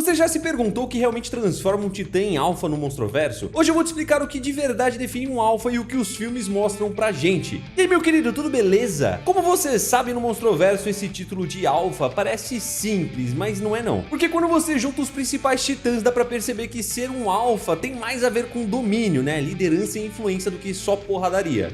Você já se perguntou o que realmente transforma um titã em alfa no Monstroverso? Hoje eu vou te explicar o que de verdade define um alfa e o que os filmes mostram pra gente. E aí, meu querido, tudo beleza? Como você sabe, no Monstroverso esse título de alfa parece simples, mas não é não. Porque quando você junta os principais titãs dá pra perceber que ser um alfa tem mais a ver com domínio, né? Liderança e influência do que só porradaria.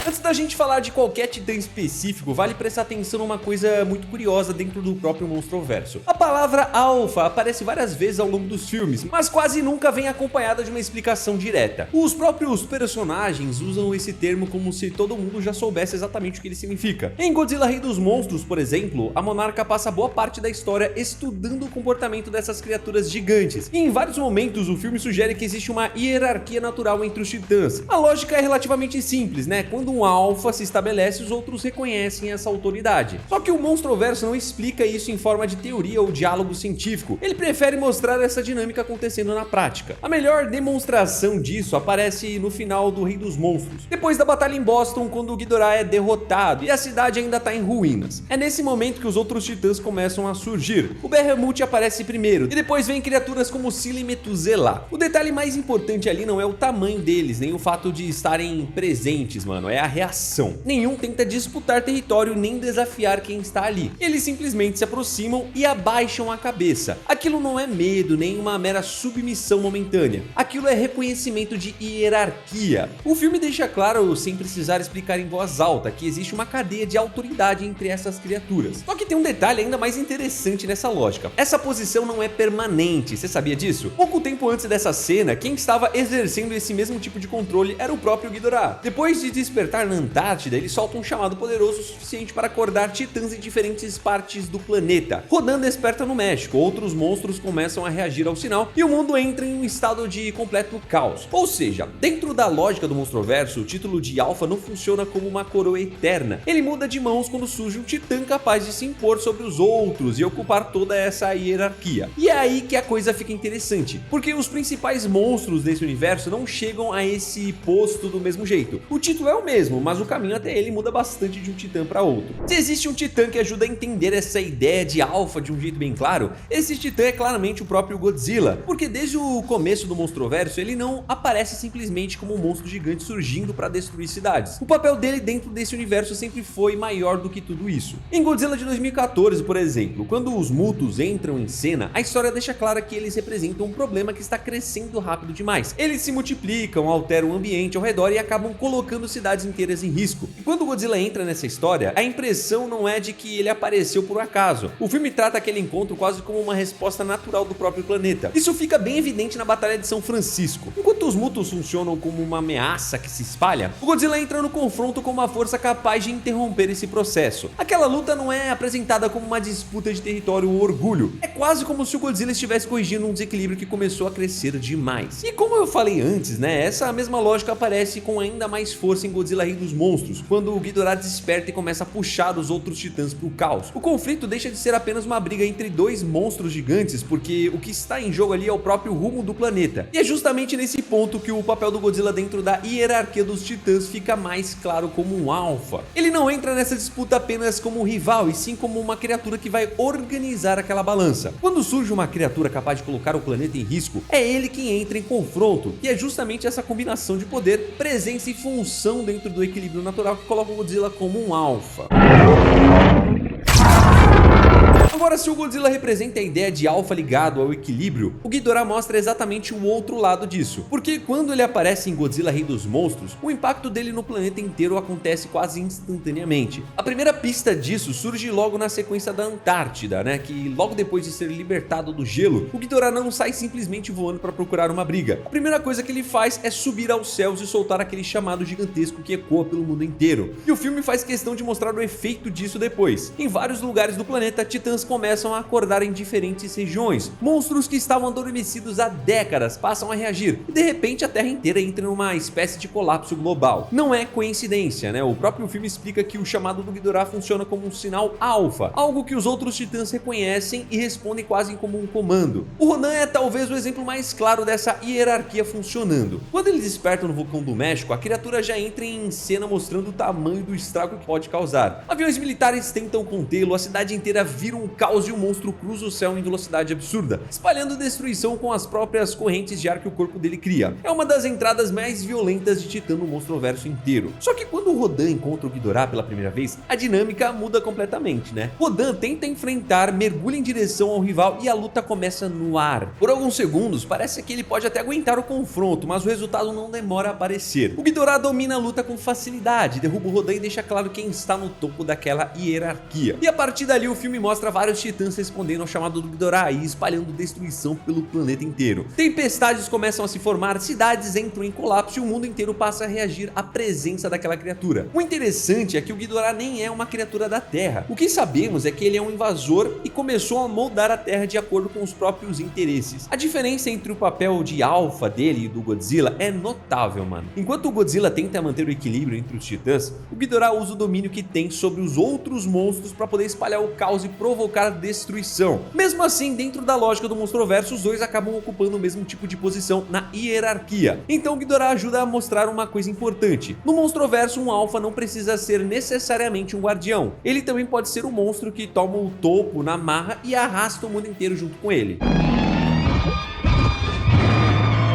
Antes da gente falar de qualquer titã específico, vale prestar atenção numa coisa muito curiosa dentro do próprio Monstroverso. A palavra alfa aparece várias vezes ao longo dos filmes, mas quase nunca vem acompanhada de uma explicação direta. Os próprios personagens usam esse termo como se todo mundo já soubesse exatamente o que ele significa. Em Godzilla Rei dos Monstros, por exemplo, a monarca passa boa parte da história estudando o comportamento dessas criaturas gigantes. E em vários momentos o filme sugere que existe uma hierarquia natural entre os titãs. A lógica é relativamente simples, né? Quando um alfa se estabelece, os outros reconhecem essa autoridade. Só que o Monstroverso não explica isso em forma de teoria ou diálogo científico. Ele prefere mostrar essa dinâmica acontecendo na prática. A melhor demonstração disso aparece no final do Rei dos Monstros, depois da batalha em Boston, quando o Ghidorah é derrotado e a cidade ainda está em ruínas. É nesse momento que os outros titãs começam a surgir. O Behemoth aparece primeiro, e depois vem criaturas como Scylla e Methuselah. O detalhe mais importante ali não é o tamanho deles, nem o fato de estarem presentes, mano, é a reação. Nenhum tenta disputar território nem desafiar quem está ali. Eles simplesmente se aproximam e abaixam a cabeça. Aquilo não é medo, nem uma mera submissão momentânea. Aquilo é reconhecimento de hierarquia. O filme deixa claro, sem precisar explicar em voz alta, que existe uma cadeia de autoridade entre essas criaturas. Só que tem um detalhe ainda mais interessante nessa lógica. Essa posição não é permanente, você sabia disso? Pouco tempo antes dessa cena, quem estava exercendo esse mesmo tipo de controle era o próprio Ghidorah. Depois de despertar na Antártida, ele solta um chamado poderoso o suficiente para acordar titãs em diferentes partes do planeta. Rodan desperta no México, outros monstros começam a reagir ao sinal e o mundo entra em um estado de completo caos. Ou seja, dentro da lógica do Monstroverso, o título de alfa não funciona como uma coroa eterna. Ele muda de mãos quando surge um titã capaz de se impor sobre os outros e ocupar toda essa hierarquia. E é aí que a coisa fica interessante, porque os principais monstros desse universo não chegam a esse posto do mesmo jeito. O título é o mesmo, mas o caminho até ele muda bastante de um titã para outro. Se existe um titã que ajuda a entender essa ideia de alfa de um jeito bem claro, esse titã é claramente o próprio Godzilla, porque desde o começo do Monstroverso ele não aparece simplesmente como um monstro gigante surgindo para destruir cidades. O papel dele dentro desse universo sempre foi maior do que tudo isso. Em Godzilla de 2014, por exemplo, quando os Mutos entram em cena, a história deixa clara que eles representam um problema que está crescendo rápido demais. Eles se multiplicam, alteram o ambiente ao redor e acabam colocando cidades inteiras em risco. E quando o Godzilla entra nessa história, a impressão não é de que ele apareceu por acaso. O filme trata aquele encontro quase como uma resposta natural do próprio planeta. Isso fica bem evidente na Batalha de São Francisco. Enquanto os Mutos funcionam como uma ameaça que se espalha, o Godzilla entra no confronto com uma força capaz de interromper esse processo. Aquela luta não é apresentada como uma disputa de território ou orgulho. É quase como se o Godzilla estivesse corrigindo um desequilíbrio que começou a crescer demais. E como eu falei antes, né, essa mesma lógica aparece com ainda mais força em Godzilla Rei dos Monstros, quando o Ghidorah desperta e começa a puxar os outros titãs pro caos. O conflito deixa de ser apenas uma briga entre dois monstros gigantes, porque o que está em jogo ali é o próprio rumo do planeta. E é justamente nesse ponto que o papel do Godzilla dentro da hierarquia dos titãs fica mais claro como um alfa. Ele não entra nessa disputa apenas como um rival, e sim como uma criatura que vai organizar aquela balança. Quando surge uma criatura capaz de colocar o planeta em risco, é ele quem entra em confronto, e é justamente essa combinação de poder, presença e função dentro do equilíbrio natural que coloca o Godzilla como um alfa. Agora, se o Godzilla representa a ideia de alfa ligado ao equilíbrio, o Ghidorah mostra exatamente o outro lado disso, porque quando ele aparece em Godzilla Rei dos Monstros, o impacto dele no planeta inteiro acontece quase instantaneamente. A primeira pista disso surge logo na sequência da Antártida, né, que logo depois de ser libertado do gelo, o Ghidorah não sai simplesmente voando para procurar uma briga. A primeira coisa que ele faz é subir aos céus e soltar aquele chamado gigantesco que ecoa pelo mundo inteiro. E o filme faz questão de mostrar o efeito disso depois. Em vários lugares do planeta, titãs começam a acordar em diferentes regiões. Monstros que estavam adormecidos há décadas passam a reagir e de repente a Terra inteira entra numa espécie de colapso global. Não é coincidência, né? O próprio filme explica que o chamado do Ghidorah funciona como um sinal alfa, algo que os outros titãs reconhecem e respondem quase como um comando. O Rodan é talvez o exemplo mais claro dessa hierarquia funcionando. Quando ele desperta no vulcão do México, a criatura já entra em cena mostrando o tamanho do estrago que pode causar. Aviões militares tentam contê-lo, a cidade inteira vira um caos caos e o monstro cruza o céu em velocidade absurda, espalhando destruição com as próprias correntes de ar que o corpo dele cria. É uma das entradas mais violentas de Titã no Monstroverso inteiro. Só que quando o Rodan encontra o Ghidorah pela primeira vez, a dinâmica muda completamente, né? Rodan tenta enfrentar, mergulha em direção ao rival e a luta começa no ar. Por alguns segundos, parece que ele pode até aguentar o confronto, mas o resultado não demora a aparecer. O Ghidorah domina a luta com facilidade, derruba o Rodan e deixa claro quem está no topo daquela hierarquia. E a partir dali o filme mostra vários titãs respondendo ao chamado do Ghidorah e espalhando destruição pelo planeta inteiro. Tempestades começam a se formar, cidades entram em colapso e o mundo inteiro passa a reagir à presença daquela criatura. O interessante é que o Ghidorah nem é uma criatura da Terra. O que sabemos é que ele é um invasor e começou a moldar a Terra de acordo com os próprios interesses. A diferença entre o papel de alfa dele e do Godzilla é notável, mano. Enquanto o Godzilla tenta manter o equilíbrio entre os titãs, o Ghidorah usa o domínio que tem sobre os outros monstros para poder espalhar o caos e provocar destruição. Mesmo assim, dentro da lógica do Monstroverso, os dois acabam ocupando o mesmo tipo de posição na hierarquia. Então o Ghidorah ajuda a mostrar uma coisa importante. No Monstroverso, um alfa não precisa ser necessariamente um guardião. Ele também pode ser um monstro que toma o topo na marra e arrasta o mundo inteiro junto com ele.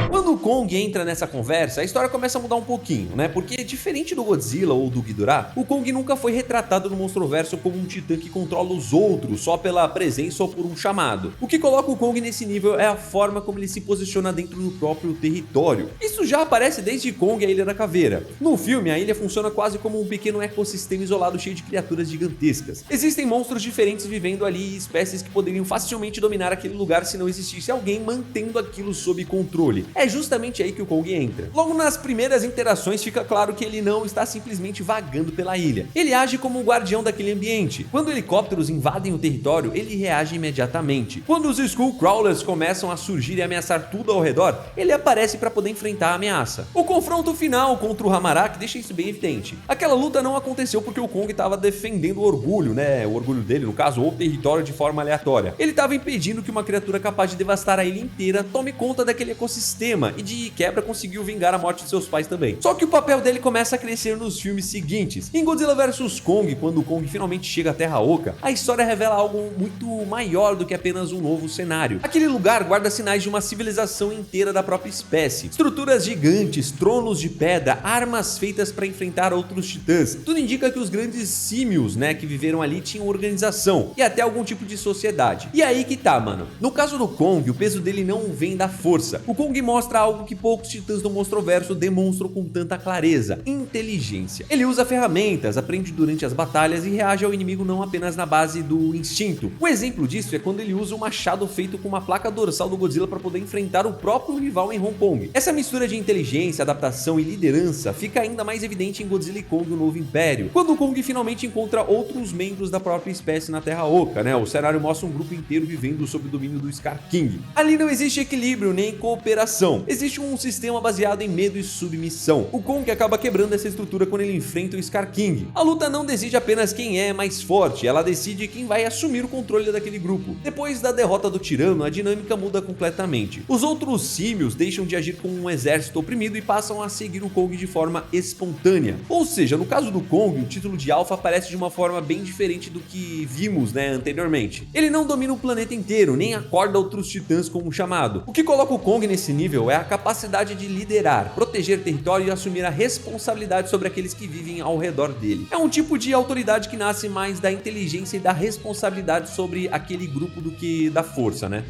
Quando o Kong entra nessa conversa, a história começa a mudar um pouquinho, né? Porque diferente do Godzilla ou do Ghidorah, o Kong nunca foi retratado no Monstroverso como um titã que controla os outros só pela presença ou por um chamado. O que coloca o Kong nesse nível é a forma como ele se posiciona dentro do próprio território. Isso já aparece desde Kong e a Ilha da Caveira. No filme, a ilha funciona quase como um pequeno ecossistema isolado cheio de criaturas gigantescas. Existem monstros diferentes vivendo ali e espécies que poderiam facilmente dominar aquele lugar se não existisse alguém mantendo aquilo sob controle. É justamente aí que o Kong entra. Logo nas primeiras interações fica claro que ele não está simplesmente vagando pela ilha. Ele age como o guardião daquele ambiente. Quando helicópteros invadem o território, ele reage imediatamente. Quando os Skullcrawlers começam a surgir e ameaçar tudo ao redor, ele aparece para poder enfrentar a ameaça. O confronto final contra o Hamarak deixa isso bem evidente. Aquela luta não aconteceu porque o Kong estava defendendo o orgulho, né? O orgulho dele, no caso, ou o território de forma aleatória. Ele estava impedindo que uma criatura capaz de devastar a ilha inteira tome conta daquele ecossistema e de quebra conseguiu vingar a morte de seus pais também. Só que o papel dele começa a crescer nos filmes seguintes. Em Godzilla vs Kong, quando o Kong finalmente chega à Terra Oca, a história revela algo muito maior do que apenas um novo cenário. Aquele lugar guarda sinais de uma civilização inteira da própria espécie. Estruturas gigantes, tronos de pedra, armas feitas para enfrentar outros titãs. Tudo indica que os grandes símios, né, que viveram ali tinham organização e até algum tipo de sociedade. E aí que tá, mano. No caso do Kong, o peso dele não vem da força. O Kong mostra algo que poucos titãs do Monstroverso demonstram com tanta clareza: inteligência. Ele usa ferramentas, aprende durante as batalhas e reage ao inimigo não apenas na base do instinto. Um exemplo disso é quando ele usa um machado feito com uma placa dorsal do Godzilla para poder enfrentar o próprio rival em Hong Kong. Essa mistura de inteligência, adaptação e liderança fica ainda mais evidente em Godzilla e Kong: O Novo Império, quando o Kong finalmente encontra outros membros da própria espécie na Terra Oca, né? O cenário mostra um grupo inteiro vivendo sob o domínio do Scar King. Ali não existe equilíbrio nem cooperação. Existe um sistema baseado em medo e submissão. O Kong acaba quebrando essa estrutura quando ele enfrenta o Scar King. A luta não decide apenas quem é mais forte, ela decide quem vai assumir o controle daquele grupo. Depois da derrota do tirano, a dinâmica muda completamente. Os outros símios deixam de agir como um exército oprimido e passam a seguir o Kong de forma espontânea. Ou seja, no caso do Kong, o título de Alpha aparece de uma forma bem diferente do que vimos, né, anteriormente. Ele não domina o planeta inteiro, nem acorda outros titãs como chamado. O que coloca o Kong nesse nível é a capacidade de liderar, proteger território e assumir a responsabilidade sobre aqueles que vivem ao redor dele. É um tipo de autoridade que nasce mais da inteligência e da responsabilidade sobre aquele grupo do que da força, né?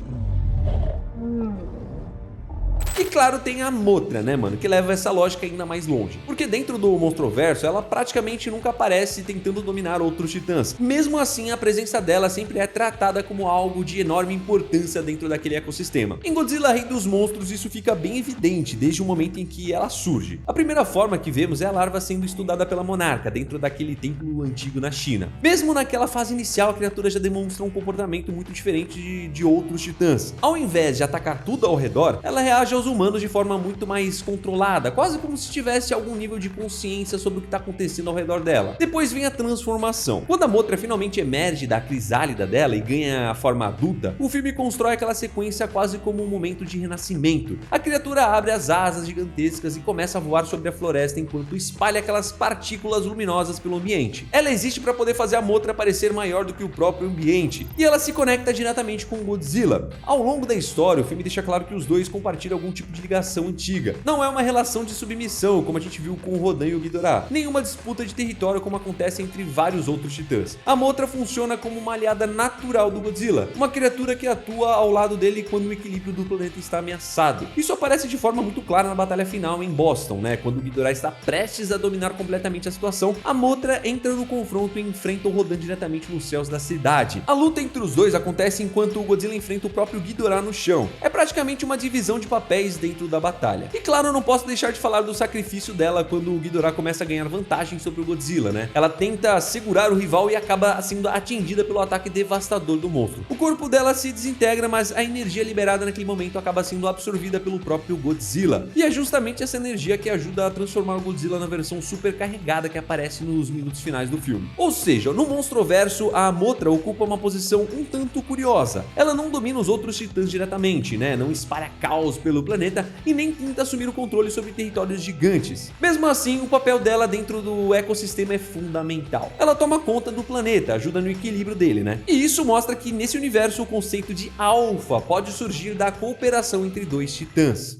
E claro, tem a Mothra, né, mano, que leva essa lógica ainda mais longe. Porque dentro do Monstroverso, ela praticamente nunca aparece tentando dominar outros titãs. Mesmo assim, a presença dela sempre é tratada como algo de enorme importância dentro daquele ecossistema. Em Godzilla, Rei dos Monstros, isso fica bem evidente desde o momento em que ela surge. A primeira forma que vemos é a larva sendo estudada pela monarca dentro daquele templo antigo na China. Mesmo naquela fase inicial, a criatura já demonstra um comportamento muito diferente de outros titãs. Ao invés de atacar tudo ao redor, ela reage aos humanos de forma muito mais controlada, quase como se tivesse algum nível de consciência sobre o que está acontecendo ao redor dela. Depois vem a transformação. Quando a Mothra finalmente emerge da crisálida dela e ganha a forma adulta, o filme constrói aquela sequência quase como um momento de renascimento. A criatura abre as asas gigantescas e começa a voar sobre a floresta enquanto espalha aquelas partículas luminosas pelo ambiente. Ela existe para poder fazer a Mothra parecer maior do que o próprio ambiente, e ela se conecta diretamente com Godzilla. Ao longo da história, o filme deixa claro que os dois compartilham algum tipo de ligação antiga. Não é uma relação de submissão, como a gente viu com o Rodan e o Ghidorah, nenhuma disputa de território como acontece entre vários outros titãs. A Mothra funciona como uma aliada natural do Godzilla, uma criatura que atua ao lado dele quando o equilíbrio do planeta está ameaçado. Isso aparece de forma muito clara na batalha final em Boston, né? Quando o Ghidorah está prestes a dominar completamente a situação, a Mothra entra no confronto e enfrenta o Rodan diretamente nos céus da cidade. A luta entre os dois acontece enquanto o Godzilla enfrenta o próprio Ghidorah no chão. É praticamente uma divisão de papéis dentro da batalha. E claro, eu não posso deixar de falar do sacrifício dela quando o Ghidorah começa a ganhar vantagem sobre o Godzilla, né? Ela tenta segurar o rival e acaba sendo atingida pelo ataque devastador do monstro. O corpo dela se desintegra, mas a energia liberada naquele momento acaba sendo absorvida pelo próprio Godzilla. E é justamente essa energia que ajuda a transformar o Godzilla na versão super carregada que aparece nos minutos finais do filme. Ou seja, no Monstroverso, a Mothra ocupa uma posição um tanto curiosa. Ela não domina os outros titãs diretamente, né? Não espalha caos pelo planeta e nem tenta assumir o controle sobre territórios gigantes. Mesmo assim, o papel dela dentro do ecossistema é fundamental. Ela toma conta do planeta, ajuda no equilíbrio dele, né? E isso mostra que nesse universo o conceito de alfa pode surgir da cooperação entre dois titãs.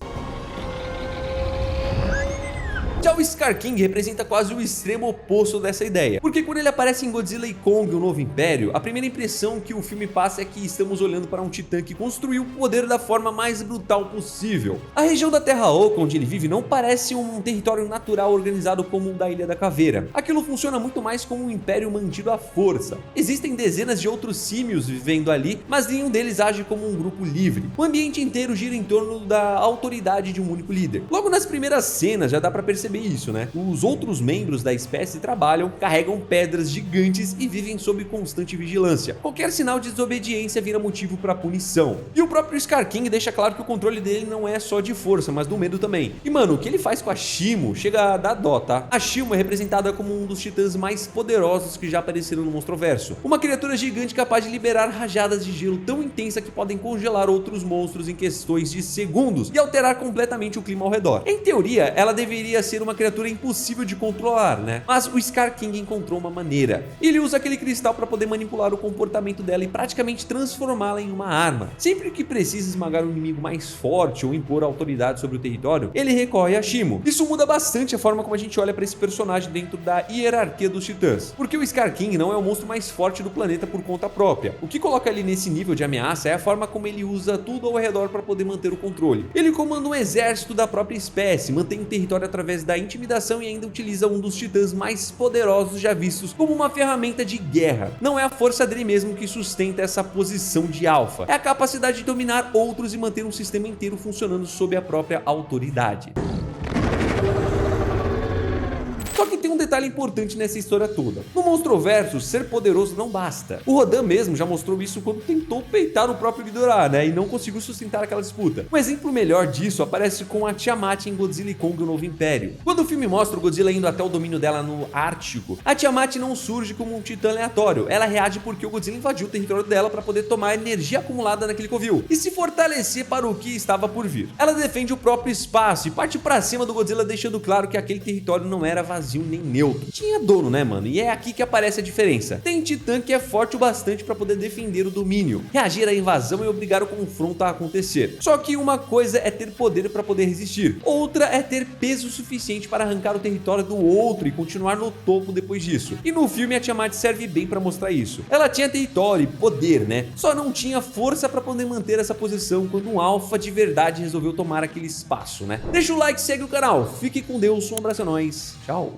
Já o Scar King representa quase o extremo oposto dessa ideia, porque quando ele aparece em Godzilla e Kong, o Novo Império, a primeira impressão que o filme passa é que estamos olhando para um titã que construiu o poder da forma mais brutal possível. A região da Terra Oca onde ele vive não parece um território natural organizado como o da Ilha da Caveira. Aquilo funciona muito mais como um império mantido à força. Existem dezenas de outros símios vivendo ali, mas nenhum deles age como um grupo livre. O ambiente inteiro gira em torno da autoridade de um único líder. Logo nas primeiras cenas já dá para perceber isso, né? Os outros membros da espécie trabalham, carregam pedras gigantes e vivem sob constante vigilância. Qualquer sinal de desobediência vira motivo para punição. E o próprio Scar King deixa claro que o controle dele não é só de força, mas do medo também. E mano, o que ele faz com a Shimo chega a dar dó, tá? A Shimo é representada como um dos titãs mais poderosos que já apareceram no Monstroverso. Uma criatura gigante capaz de liberar rajadas de gelo tão intensa que podem congelar outros monstros em questões de segundos e alterar completamente o clima ao redor. Em teoria, ela deveria ser uma criatura impossível de controlar, né? Mas o Scar King encontrou uma maneira. Ele usa aquele cristal para poder manipular o comportamento dela e praticamente transformá-la em uma arma. Sempre que precisa esmagar um inimigo mais forte ou impor autoridade sobre o território, ele recorre a Shimo. Isso muda bastante a forma como a gente olha para esse personagem dentro da hierarquia dos titãs, porque o Scar King não é o monstro mais forte do planeta por conta própria. O que coloca ele nesse nível de ameaça é a forma como ele usa tudo ao redor para poder manter o controle. Ele comanda um exército da própria espécie, mantém o território através da intimidação e ainda utiliza um dos titãs mais poderosos já vistos como uma ferramenta de guerra. Não é a força dele mesmo que sustenta essa posição de alfa, é a capacidade de dominar outros e manter um sistema inteiro funcionando sob a própria autoridade. Só que tem um detalhe importante nessa história toda. No Monstroverso, ser poderoso não basta. O Rodan mesmo já mostrou isso quando tentou peitar o próprio Ghidorah, né? E não conseguiu sustentar aquela disputa. Um exemplo melhor disso aparece com a Tiamat em Godzilla e Kong, o Novo Império. Quando o filme mostra o Godzilla indo até o domínio dela no Ártico, a Tiamat não surge como um titã aleatório. Ela reage porque o Godzilla invadiu o território dela para poder tomar a energia acumulada naquele covil e se fortalecer para o que estava por vir. Ela defende o próprio espaço e parte para cima do Godzilla, deixando claro que aquele território não era vazio nem neutro. Tinha dono, né, mano? E é aqui que aparece a diferença. Tem titã que é forte o bastante para poder defender o domínio, reagir à invasão e obrigar o confronto a acontecer. Só que uma coisa é ter poder para poder resistir, outra é ter peso suficiente para arrancar o território do outro e continuar no topo depois disso. E no filme a Tiamat serve bem para mostrar isso. Ela tinha território e poder, né? Só não tinha força para poder manter essa posição quando um alfa de verdade resolveu tomar aquele espaço, né? Deixa o like, segue o canal. Fique com Deus, um abraço a nós. Tchau.